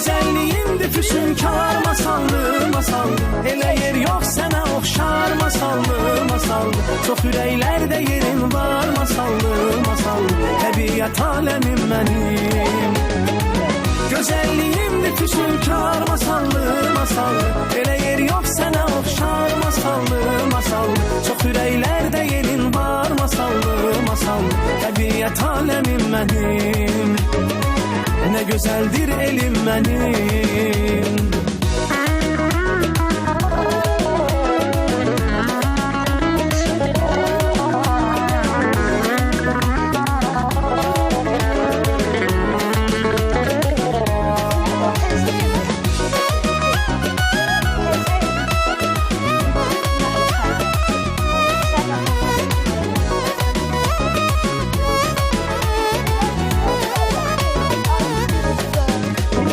Gözəlliğimdir füsunkar masallı, masallı. Elə yer yox sənə oxşar masallı, masallı. Çox ürəklərdə yerin var masallı, masallı. Təbiət aləmim mənim. Gözəlliğimdir füsunkar masallı, masallı. Elə yer yox sənə oxşar masallı, masallı. Çox ürəklərdə yerin var masallı, masallı. Təbiət aləmim mənim. Ne güzeldir elim benim.